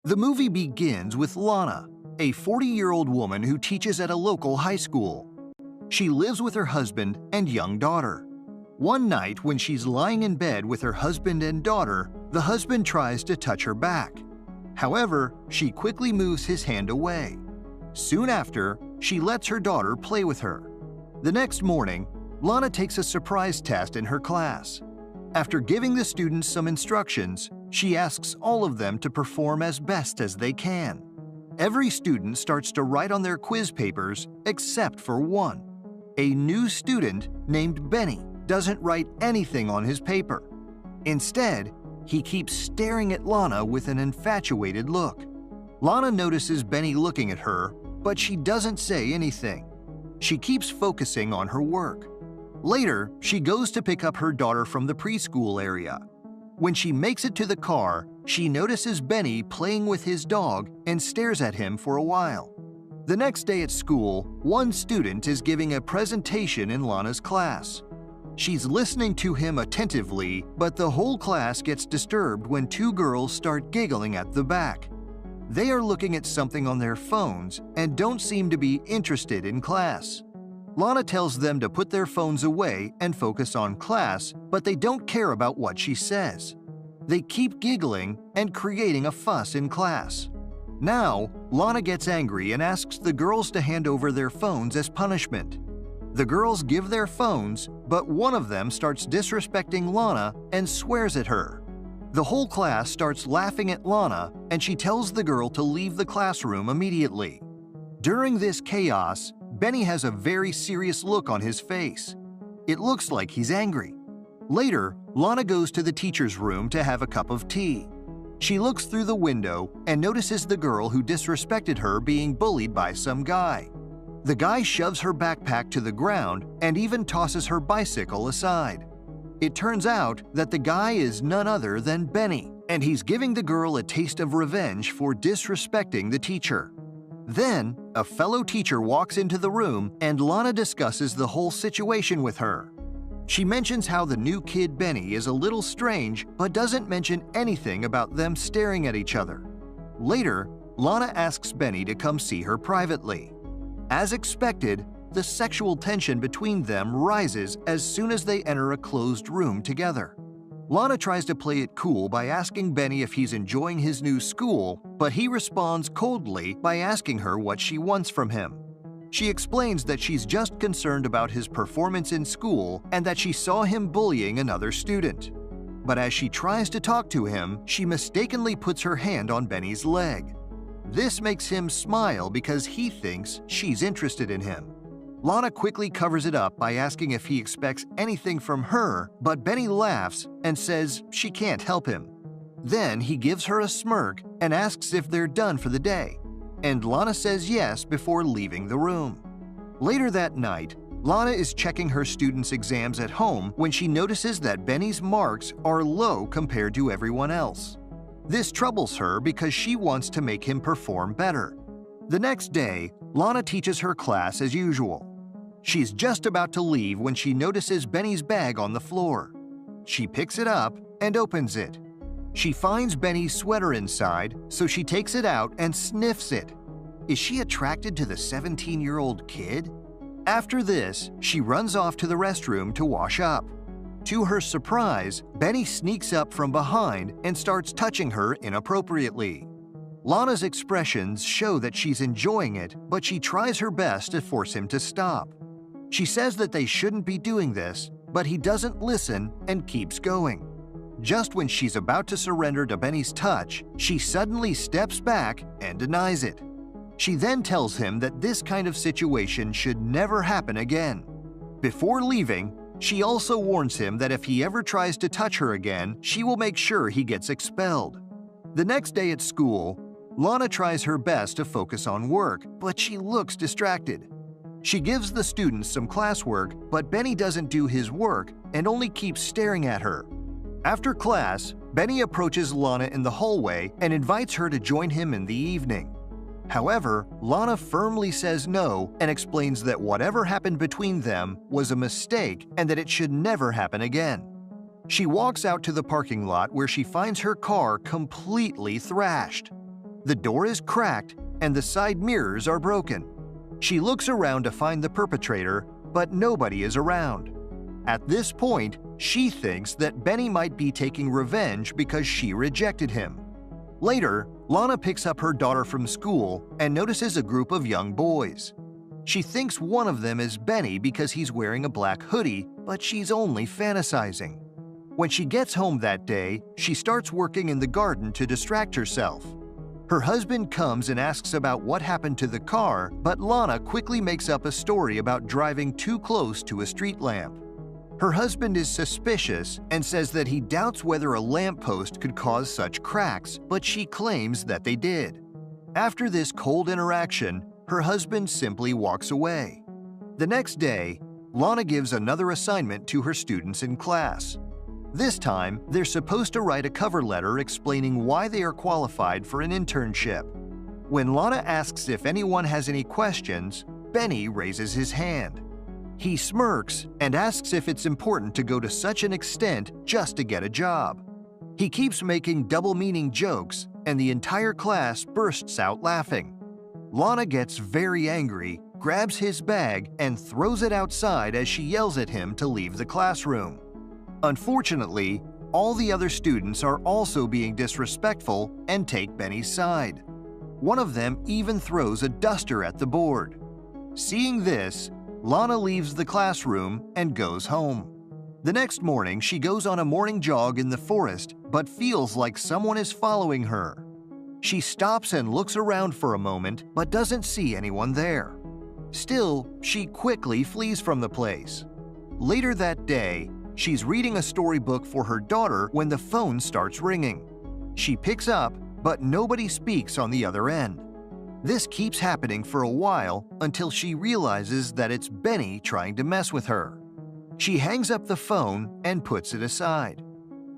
The movie begins with Lana, a 40-year-old woman who teaches at a local high school. She lives with her husband and young daughter. One night when she's lying in bed with her husband and daughter, the husband tries to touch her back. However, she quickly moves his hand away. Soon after, she lets her daughter play with her. The next morning, Lana takes a surprise test in her class. After giving the students some instructions, she asks all of them to perform as best as they can. Every student starts to write on their quiz papers except for one. A new student named Benny doesn't write anything on his paper. Instead, he keeps staring at Lana with an infatuated look. Lana notices Benny looking at her, but she doesn't say anything. She keeps focusing on her work. Later, she goes to pick up her daughter from the preschool area. When she makes it to the car, she notices Benny playing with his dog and stares at him for a while. The next day at school, one student is giving a presentation in Lana's class. She's listening to him attentively, but the whole class gets disturbed when two girls start giggling at the back. They are looking at something on their phones and don't seem to be interested in class. Lana tells them to put their phones away and focus on class, but they don't care about what she says. They keep giggling and creating a fuss in class. Now, Lana gets angry and asks the girls to hand over their phones as punishment. The girls give their phones, but one of them starts disrespecting Lana and swears at her. The whole class starts laughing at Lana, and she tells the girl to leave the classroom immediately. During this chaos, Benny has a very serious look on his face. It looks like he's angry. Later, Lana goes to the teacher's room to have a cup of tea. She looks through the window and notices the girl who disrespected her being bullied by some guy. The guy shoves her backpack to the ground and even tosses her bicycle aside. It turns out that the guy is none other than Benny, and he's giving the girl a taste of revenge for disrespecting the teacher. Then, a fellow teacher walks into the room and Lana discusses the whole situation with her. She mentions how the new kid Benny is a little strange but doesn't mention anything about them staring at each other. Later, Lana asks Benny to come see her privately. As expected, the sexual tension between them rises as soon as they enter a closed room together. Lana tries to play it cool by asking Benny if he's enjoying his new school, but he responds coldly by asking her what she wants from him. She explains that she's just concerned about his performance in school and that she saw him bullying another student. But as she tries to talk to him, she mistakenly puts her hand on Benny's leg. This makes him smile because he thinks she's interested in him. Lana quickly covers it up by asking if he expects anything from her, but Benny laughs and says she can't help him. Then he gives her a smirk and asks if they're done for the day, and Lana says yes before leaving the room. Later that night, Lana is checking her students' exams at home when she notices that Benny's marks are low compared to everyone else. This troubles her because she wants to make him perform better. The next day, Lana teaches her class as usual. She's just about to leave when she notices Benny's bag on the floor. She picks it up and opens it. She finds Benny's sweater inside, so she takes it out and sniffs it. Is she attracted to the 17-year-old kid? After this, she runs off to the restroom to wash up. To her surprise, Benny sneaks up from behind and starts touching her inappropriately. Lana's expressions show that she's enjoying it, but she tries her best to force him to stop. She says that they shouldn't be doing this, but he doesn't listen and keeps going. Just when she's about to surrender to Benny's touch, she suddenly steps back and denies it. She then tells him that this kind of situation should never happen again. Before leaving, she also warns him that if he ever tries to touch her again, she will make sure he gets expelled. The next day at school, Lana tries her best to focus on work, but she looks distracted. She gives the students some classwork, but Benny doesn't do his work and only keeps staring at her. After class, Benny approaches Lana in the hallway and invites her to join him in the evening. However, Lana firmly says no and explains that whatever happened between them was a mistake and that it should never happen again. She walks out to the parking lot where she finds her car completely thrashed. The door is cracked and the side mirrors are broken. She looks around to find the perpetrator, but nobody is around. At this point, she thinks that Benny might be taking revenge because she rejected him. Later, Lana picks up her daughter from school and notices a group of young boys. She thinks one of them is Benny because he's wearing a black hoodie, but she's only fantasizing. When she gets home that day, she starts working in the garden to distract herself. Her husband comes and asks about what happened to the car, but Lana quickly makes up a story about driving too close to a street lamp. Her husband is suspicious and says that he doubts whether a lamppost could cause such cracks, but she claims that they did. After this cold interaction, her husband simply walks away. The next day, Lana gives another assignment to her students in class. This time, they're supposed to write a cover letter explaining why they are qualified for an internship. When Lana asks if anyone has any questions, Benny raises his hand. He smirks and asks if it's important to go to such an extent just to get a job. He keeps making double-meaning jokes, and the entire class bursts out laughing. Lana gets very angry, grabs his bag, and throws it outside as she yells at him to leave the classroom. Unfortunately, all the other students are also being disrespectful and take Benny's side. One of them even throws a duster at the board. Seeing this, Lana leaves the classroom and goes home. The next morning, she goes on a morning jog in the forest but feels like someone is following her. She stops and looks around for a moment but doesn't see anyone there. Still, she quickly flees from the place. Later that day, she's reading a storybook for her daughter when the phone starts ringing. She picks up, but nobody speaks on the other end. This keeps happening for a while until she realizes that it's Benny trying to mess with her. She hangs up the phone and puts it aside.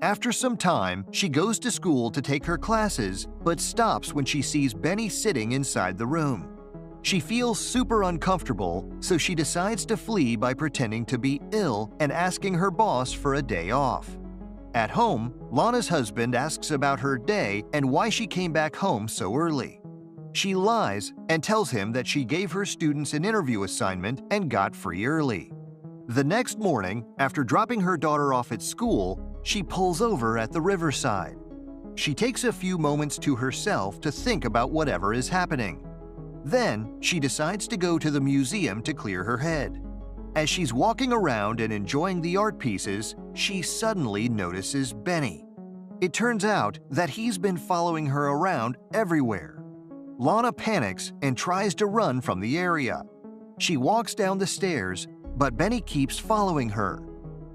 After some time, she goes to school to take her classes, but stops when she sees Benny sitting inside the room. She feels super uncomfortable, so she decides to flee by pretending to be ill and asking her boss for a day off. At home, Lana's husband asks about her day and why she came back home so early. She lies and tells him that she gave her students an interview assignment and got free early. The next morning, after dropping her daughter off at school, she pulls over at the riverside. She takes a few moments to herself to think about whatever is happening. Then, she decides to go to the museum to clear her head. As she's walking around and enjoying the art pieces, she suddenly notices Benny. It turns out that he's been following her around everywhere. Lana panics and tries to run from the area. She walks down the stairs, but Benny keeps following her.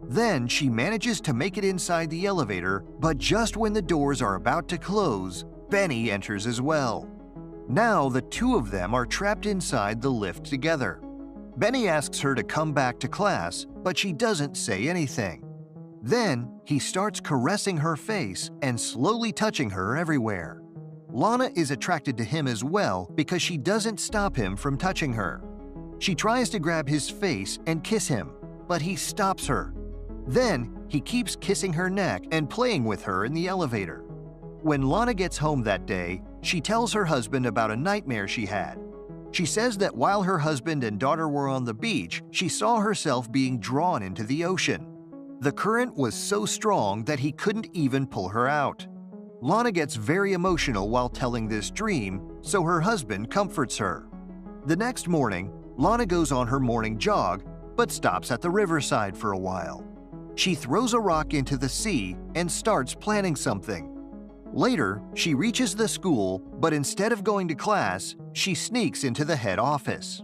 Then she manages to make it inside the elevator, but just when the doors are about to close, Benny enters as well. Now the two of them are trapped inside the lift together. Benny asks her to come back to class, but she doesn't say anything. Then he starts caressing her face and slowly touching her everywhere. Lana is attracted to him as well because she doesn't stop him from touching her. She tries to grab his face and kiss him, but he stops her. Then he keeps kissing her neck and playing with her in the elevator. When Lana gets home that day, she tells her husband about a nightmare she had. She says that while her husband and daughter were on the beach, she saw herself being drawn into the ocean. The current was so strong that he couldn't even pull her out. Lana gets very emotional while telling this dream, so her husband comforts her. The next morning, Lana goes on her morning jog, but stops at the riverside for a while. She throws a rock into the sea and starts planning something. Later, she reaches the school, but instead of going to class, she sneaks into the head office.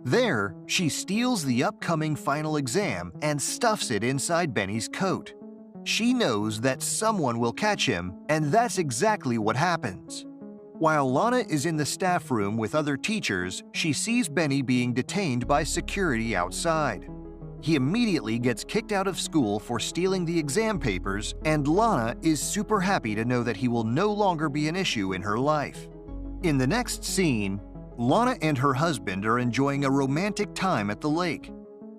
There, she steals the upcoming final exam and stuffs it inside Benny's coat. She knows that someone will catch him, and that's exactly what happens. While Lana is in the staff room with other teachers, she sees Benny being detained by security outside. He immediately gets kicked out of school for stealing the exam papers, and Lana is super happy to know that he will no longer be an issue in her life. In the next scene, Lana and her husband are enjoying a romantic time at the lake.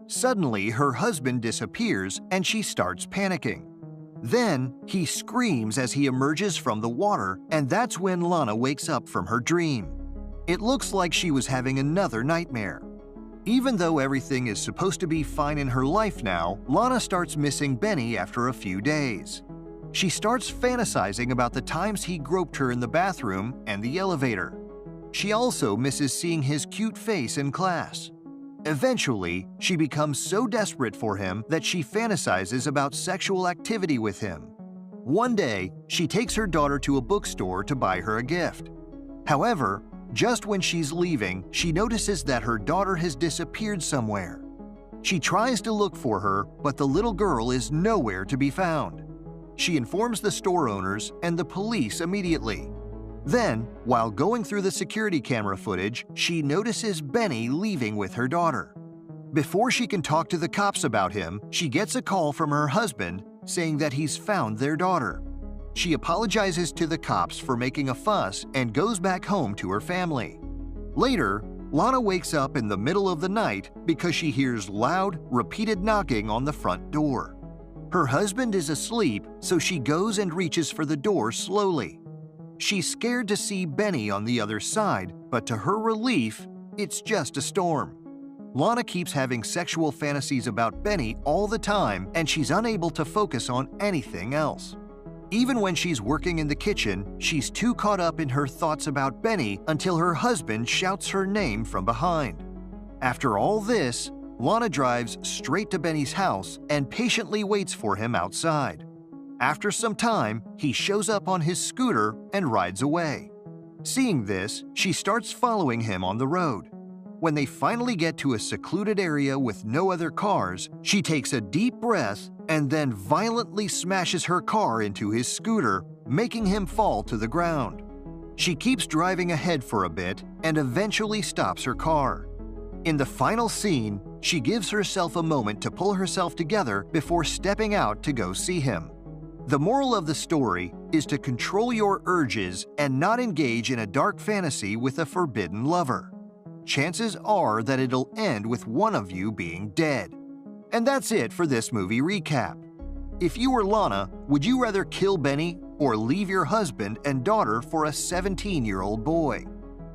Suddenly, her husband disappears and she starts panicking. Then he screams as he emerges from the water, and that's when Lana wakes up from her dream. It looks like she was having another nightmare. Even though everything is supposed to be fine in her life now, Lana starts missing Benny after a few days. She starts fantasizing about the times he groped her in the bathroom and the elevator. She also misses seeing his cute face in class. Eventually, she becomes so desperate for him that she fantasizes about sexual activity with him. One day, she takes her daughter to a bookstore to buy her a gift. However, just when she's leaving, she notices that her daughter has disappeared somewhere. She tries to look for her, but the little girl is nowhere to be found. She informs the store owners and the police immediately. Then, while going through the security camera footage, she notices Benny leaving with her daughter. Before she can talk to the cops about him, she gets a call from her husband saying that he's found their daughter. She apologizes to the cops for making a fuss and goes back home to her family. Later, Lana wakes up in the middle of the night because she hears loud, repeated knocking on the front door. Her husband is asleep, so she goes and reaches for the door slowly. She's scared to see Benny on the other side, but to her relief, it's just a storm. Lana keeps having sexual fantasies about Benny all the time, and she's unable to focus on anything else. Even when she's working in the kitchen, she's too caught up in her thoughts about Benny until her husband shouts her name from behind. After all this, Lana drives straight to Benny's house and patiently waits for him outside. After some time, he shows up on his scooter and rides away. Seeing this, she starts following him on the road. When they finally get to a secluded area with no other cars, she takes a deep breath and then violently smashes her car into his scooter, making him fall to the ground. She keeps driving ahead for a bit and eventually stops her car. In the final scene, she gives herself a moment to pull herself together before stepping out to go see him. The moral of the story is to control your urges and not engage in a dark fantasy with a forbidden lover. Chances are that it'll end with one of you being dead. And that's it for this movie recap. If you were Lana, would you rather kill Benny or leave your husband and daughter for a 17-year-old boy?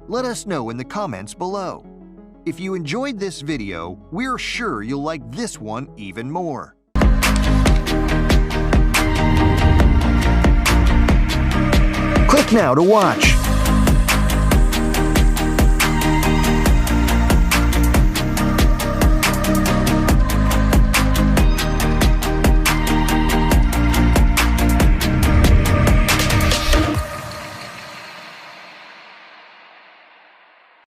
Let us know in the comments below. If you enjoyed this video, we're sure you'll like this one even more. Click now to watch.